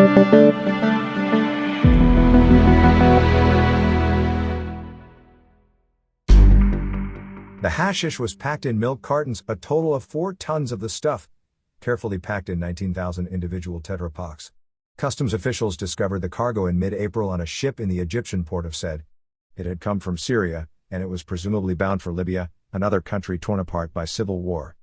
The hashish was packed in milk cartons, a total of 4 tons of the stuff, carefully packed in 19,000 individual Tetra Paks. Customs officials discovered the cargo in mid-April on a ship in the Egyptian port of Said. It had come from Syria, and it was presumably bound for Libya, another country torn apart by civil war.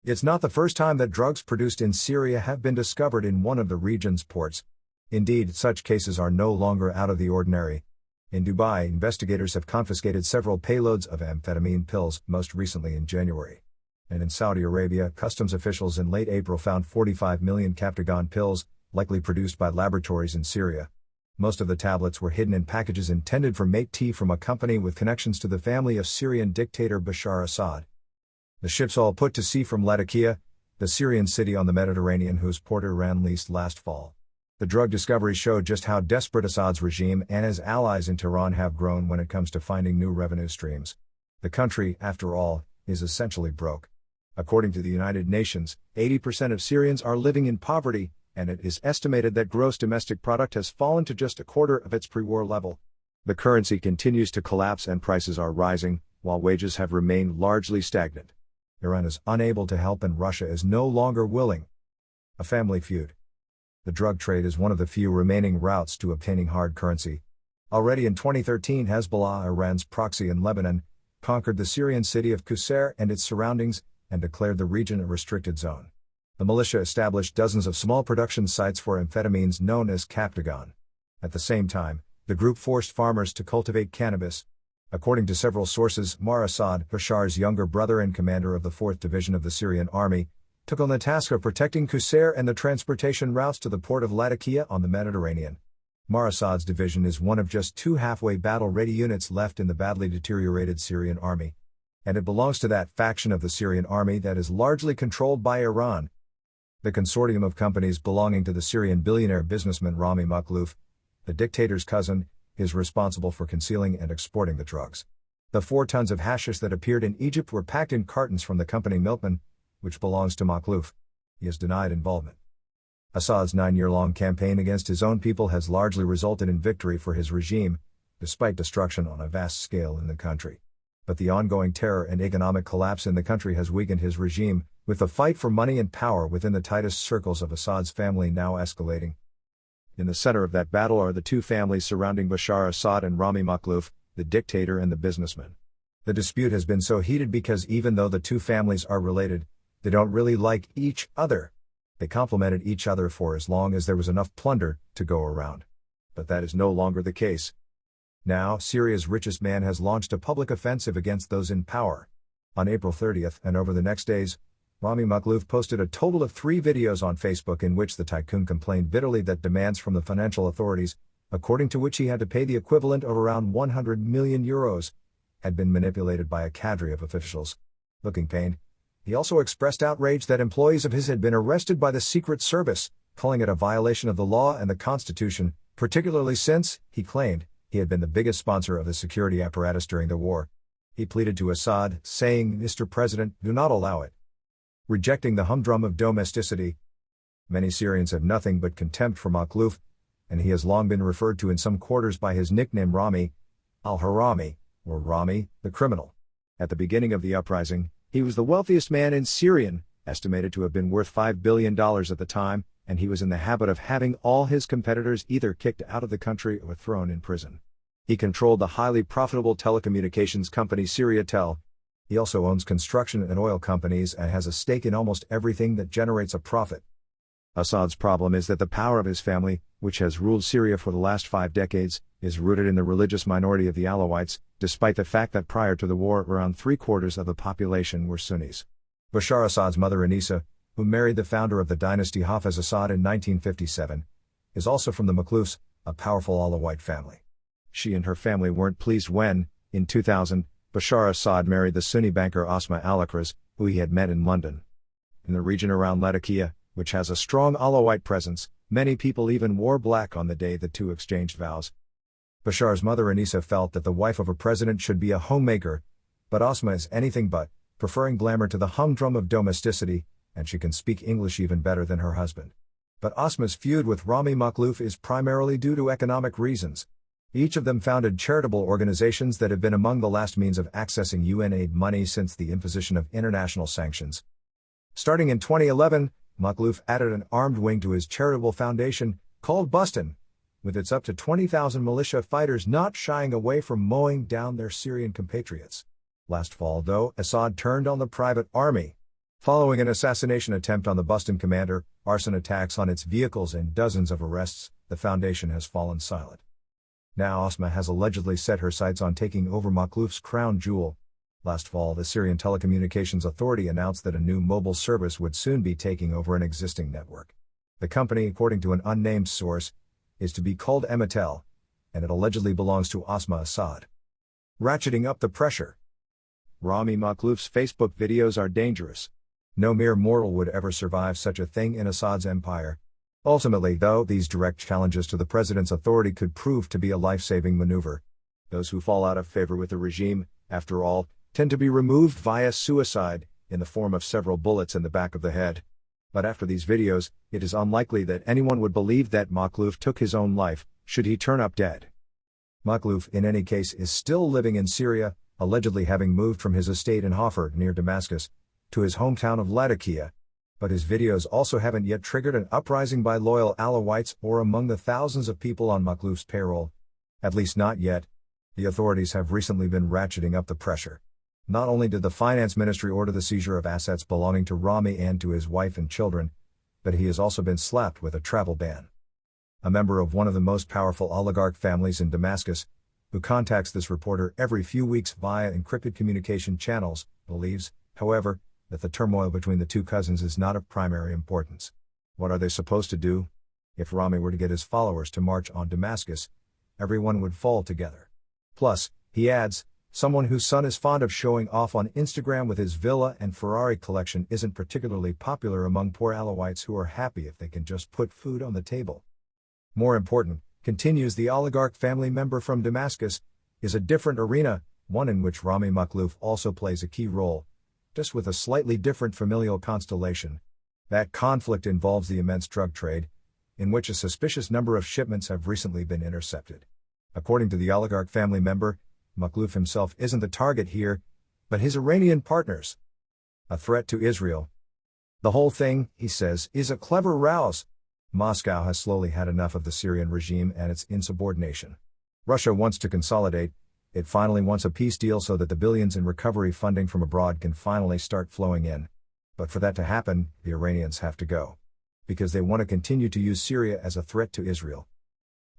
It's not the first time that drugs produced in Syria have been discovered in one of the region's ports. Indeed, such cases are no longer out of the ordinary. In Dubai, investigators have confiscated several payloads of amphetamine pills, most recently in January. And in Saudi Arabia, customs officials in late April found 45 million Captagon pills, likely produced by laboratories in Syria. Most of the tablets were hidden in packages intended for mate tea from a company with connections to the family of Syrian dictator Bashar Assad. The ships all put to sea from Latakia, the Syrian city on the Mediterranean whose port Iran leased last fall. The drug discovery showed just how desperate Assad's regime and his allies in Tehran have grown when it comes to finding new revenue streams. The country, after all, is essentially broke. According to the United Nations, 80% of Syrians are living in poverty, and it is estimated that gross domestic product has fallen to just a quarter of its pre-war level. The currency continues to collapse and prices are rising, while wages have remained largely stagnant. Iran is unable to help and Russia is no longer willing. A family feud. The drug trade is one of the few remaining routes to obtaining hard currency. Already in 2013, Hezbollah, Iran's proxy in Lebanon, conquered the Syrian city of Qusair and its surroundings, and declared the region a restricted zone. The militia established dozens of small production sites for amphetamines known as Captagon. At the same time, the group forced farmers to cultivate cannabis. According to several sources, Mar Assad, Bashar's younger brother and commander of the 4th Division of the Syrian army, took on the task of protecting Qusair and the transportation routes to the port of Latakia on the Mediterranean. Mar Assad's division is one of just 2 halfway battle-ready units left in the badly deteriorated Syrian army. And it belongs to that faction of the Syrian army that is largely controlled by Iran. The consortium of companies belonging to the Syrian billionaire businessman Rami Makhlouf, the dictator's cousin, is responsible for concealing and exporting the drugs. The 4 tons of hashish that appeared in Egypt were packed in cartons from the company Milkman, which belongs to Makhlouf. He has denied involvement. Assad's 9-year-long campaign against his own people has largely resulted in victory for his regime, despite destruction on a vast scale in the country. But the ongoing terror and economic collapse in the country has weakened his regime, with the fight for money and power within the tightest circles of Assad's family now escalating. In the center of that battle are the 2 families surrounding Bashar Assad and Rami Makhlouf, the dictator and the businessman. The dispute has been so heated because even though the 2 families are related, they don't really like each other. They complemented each other for as long as there was enough plunder to go around. But that is no longer the case. Now, Syria's richest man has launched a public offensive against those in power. On April 30th and over the next days, Rami Makhlouf posted a total of 3 videos on Facebook in which the tycoon complained bitterly that demands from the financial authorities, according to which he had to pay the equivalent of around 100 million euros, had been manipulated by a cadre of officials. Looking pained, he also expressed outrage that employees of his had been arrested by the Secret Service, calling it a violation of the law and the Constitution, particularly since, he claimed, he had been the biggest sponsor of the security apparatus during the war. He pleaded to Assad, saying, "Mr. President, do not allow it." Rejecting the humdrum of domesticity. Many Syrians have nothing but contempt for Makhlouf, and he has long been referred to in some quarters by his nickname Rami al-Harami, or Rami, the criminal. At the beginning of the uprising, he was the wealthiest man in Syrian, estimated to have been worth $5 billion at the time, and he was in the habit of having all his competitors either kicked out of the country or thrown in prison. He controlled the highly profitable telecommunications company Syriatel. He also owns construction and oil companies and has a stake in almost everything that generates a profit. Assad's problem is that the power of his family, which has ruled Syria for the last 5 decades, is rooted in the religious minority of the Alawites, despite the fact that prior to the war around 3/4 of the population were Sunnis. Bashar Assad's mother Anisa, who married the founder of the dynasty Hafez Assad in 1957, is also from the Makhloufs, a powerful Alawite family. She and her family weren't pleased when, in 2000, Bashar Assad married the Sunni banker Asma al-Akraz, who he had met in London. In the region around Latakia, which has a strong Alawite presence, many people even wore black on the day the 2 exchanged vows. Bashar's mother Anisa felt that the wife of a president should be a homemaker, but Asma is anything but, preferring glamour to the humdrum of domesticity, and she can speak English even better than her husband. But Osma's feud with Rami Makhlouf is primarily due to economic reasons. Each of them founded charitable organizations that have been among the last means of accessing UN aid money since the imposition of international sanctions. Starting in 2011, Makhlouf added an armed wing to his charitable foundation, called Bustin, with its up to 20,000 militia fighters not shying away from mowing down their Syrian compatriots. Last fall, though, Assad turned on the private army. Following an assassination attempt on the Bustin commander, arson attacks on its vehicles and dozens of arrests, the foundation has fallen silent. Now Osma has allegedly set her sights on taking over Makhlouf's crown jewel. Last fall, the Syrian Telecommunications Authority announced that a new mobile service would soon be taking over an existing network. The company, according to an unnamed source, is to be called Ematel, and it allegedly belongs to Osma Assad. Ratcheting up the pressure. Rami Makhlouf's Facebook videos are dangerous. No mere mortal would ever survive such a thing in Assad's empire. Ultimately, though, these direct challenges to the president's authority could prove to be a life-saving maneuver. Those who fall out of favor with the regime, after all, tend to be removed via suicide, in the form of several bullets in the back of the head. But after these videos, it is unlikely that anyone would believe that Makhlouf took his own life, should he turn up dead. Makhlouf, in any case, is still living in Syria, allegedly having moved from his estate in Hofer, near Damascus, to his hometown of Latakia. But his videos also haven't yet triggered an uprising by loyal Alawites or among the thousands of people on Makhlouf's payroll. At least not yet. The authorities have recently been ratcheting up the pressure. Not only did the finance ministry order the seizure of assets belonging to Rami and to his wife and children, but he has also been slapped with a travel ban. A member of one of the most powerful oligarch families in Damascus, who contacts this reporter every few weeks via encrypted communication channels, believes, however, that the turmoil between the two cousins is not of primary importance. What are they supposed to do? If Rami were to get his followers to march on Damascus, everyone would fall together. Plus, he adds, someone whose son is fond of showing off on Instagram with his villa and Ferrari collection isn't particularly popular among poor Alawites who are happy if they can just put food on the table. More important, continues the oligarch family member from Damascus, is a different arena, one in which Rami Makhlouf also plays a key role, just with a slightly different familial constellation. That conflict involves the immense drug trade, in which a suspicious number of shipments have recently been intercepted. According to the oligarch family member, Makhlouf himself isn't the target here, but his Iranian partners. A threat to Israel. The whole thing, he says, is a clever ruse. Moscow has slowly had enough of the Syrian regime and its insubordination. Russia wants to consolidate. It finally wants a peace deal so that the billions in recovery funding from abroad can finally start flowing in. But for that to happen, the Iranians have to go. Because they want to continue to use Syria as a threat to Israel.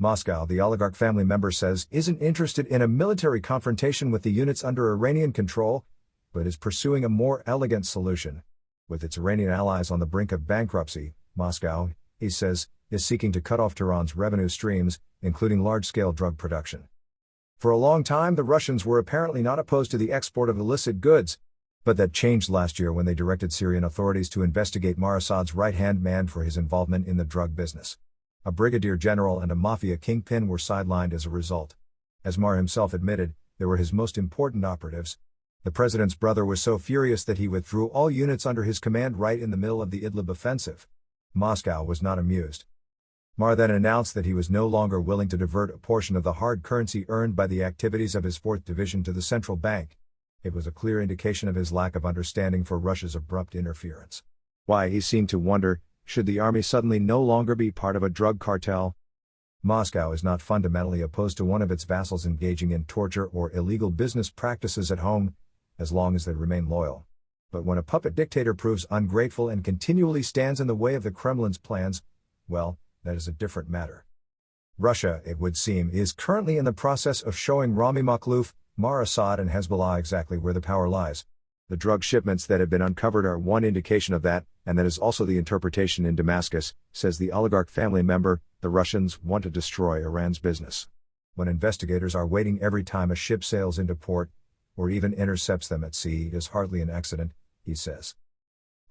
Moscow, the oligarch family member says, isn't interested in a military confrontation with the units under Iranian control, but is pursuing a more elegant solution. With its Iranian allies on the brink of bankruptcy, Moscow, he says, is seeking to cut off Tehran's revenue streams, including large-scale drug production. For a long time, the Russians were apparently not opposed to the export of illicit goods, but that changed last year when they directed Syrian authorities to investigate Mar Assad's right-hand man for his involvement in the drug business. A brigadier general and a mafia kingpin were sidelined as a result. As Mar himself admitted, they were his most important operatives. The president's brother was so furious that he withdrew all units under his command right in the middle of the Idlib offensive. Moscow was not amused. Mar then announced that he was no longer willing to divert a portion of the hard currency earned by the activities of his 4th Division to the central bank. It was a clear indication of his lack of understanding for Russia's abrupt interference. Why, he seemed to wonder, should the army suddenly no longer be part of a drug cartel? Moscow is not fundamentally opposed to one of its vassals engaging in torture or illegal business practices at home, as long as they remain loyal. But when a puppet dictator proves ungrateful and continually stands in the way of the Kremlin's plans, well, that is a different matter. Russia, it would seem, is currently in the process of showing Rami Makhlouf, Mar Assad and Hezbollah exactly where the power lies. The drug shipments that have been uncovered are one indication of that, and that is also the interpretation in Damascus, says the oligarch family member. The Russians want to destroy Iran's business. When investigators are waiting every time a ship sails into port, or even intercepts them at sea, it is hardly an accident, he says.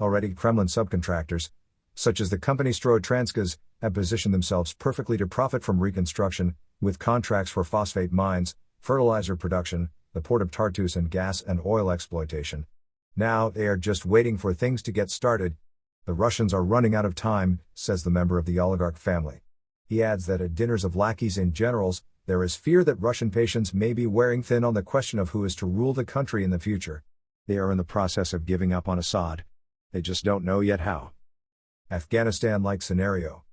Already Kremlin subcontractors, such as the company Strotransgaz, have positioned themselves perfectly to profit from reconstruction, with contracts for phosphate mines, fertilizer production, the port of Tartus and gas and oil exploitation. Now they are just waiting for things to get started. The Russians are running out of time, says the member of the oligarch family. He adds that at dinners of lackeys and generals, there is fear that Russian patience may be wearing thin on the question of who is to rule the country in the future. They are in the process of giving up on Assad. They just don't know yet how. Afghanistan-like scenario.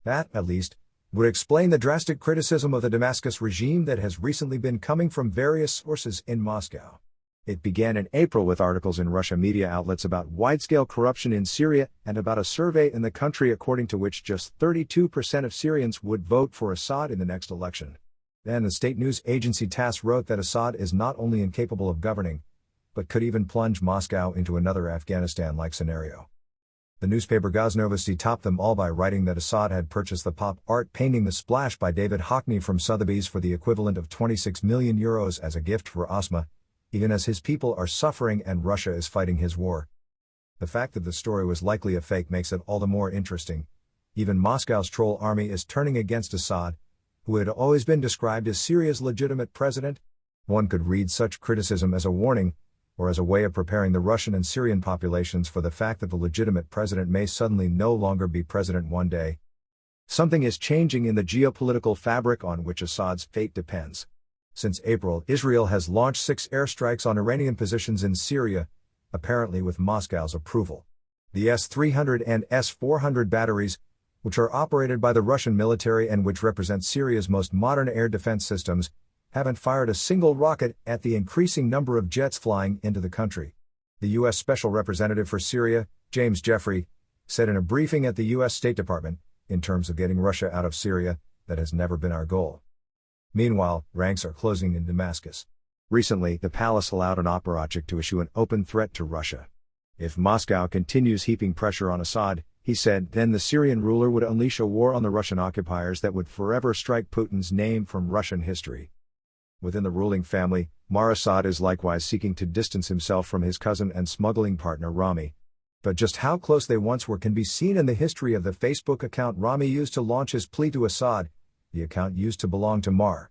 That, at least, would explain the drastic criticism of the Damascus regime that has recently been coming from various sources in Moscow. It began in April with articles in Russian media outlets about wide-scale corruption in Syria and about a survey in the country according to which just 32% of Syrians would vote for Assad in the next election. Then the state news agency TASS wrote that Assad is not only incapable of governing, but could even plunge Moscow into another Afghanistan-like scenario. The newspaper Gaznovosti topped them all by writing that Assad had purchased the pop art painting The Splash by David Hockney from Sotheby's for the equivalent of €26 million as a gift for Osma, even as his people are suffering and Russia is fighting his war. The fact that the story was likely a fake makes it all the more interesting. Even Moscow's troll army is turning against Assad, who had always been described as Syria's legitimate president. One could read such criticism as a warning, or as a way of preparing the Russian and Syrian populations for the fact that the legitimate president may suddenly no longer be president one day. Something is changing in the geopolitical fabric on which Assad's fate depends. Since April, Israel has launched 6 airstrikes on Iranian positions in Syria, apparently with Moscow's approval. The S-300 and S-400 batteries, which are operated by the Russian military and which represent Syria's most modern air defense systems, haven't fired a single rocket at the increasing number of jets flying into the country. The U.S. Special Representative for Syria, James Jeffrey, said in a briefing at the U.S. State Department, in terms of getting Russia out of Syria, that has never been our goal. Meanwhile, ranks are closing in Damascus. Recently, the palace allowed an apparatchik to issue an open threat to Russia. If Moscow continues heaping pressure on Assad, he said, then the Syrian ruler would unleash a war on the Russian occupiers that would forever strike Putin's name from Russian history. Within the ruling family, Mar Assad is likewise seeking to distance himself from his cousin and smuggling partner Rami. But just how close they once were can be seen in the history of the Facebook account Rami used to launch his plea to Assad, the account used to belong to Mar.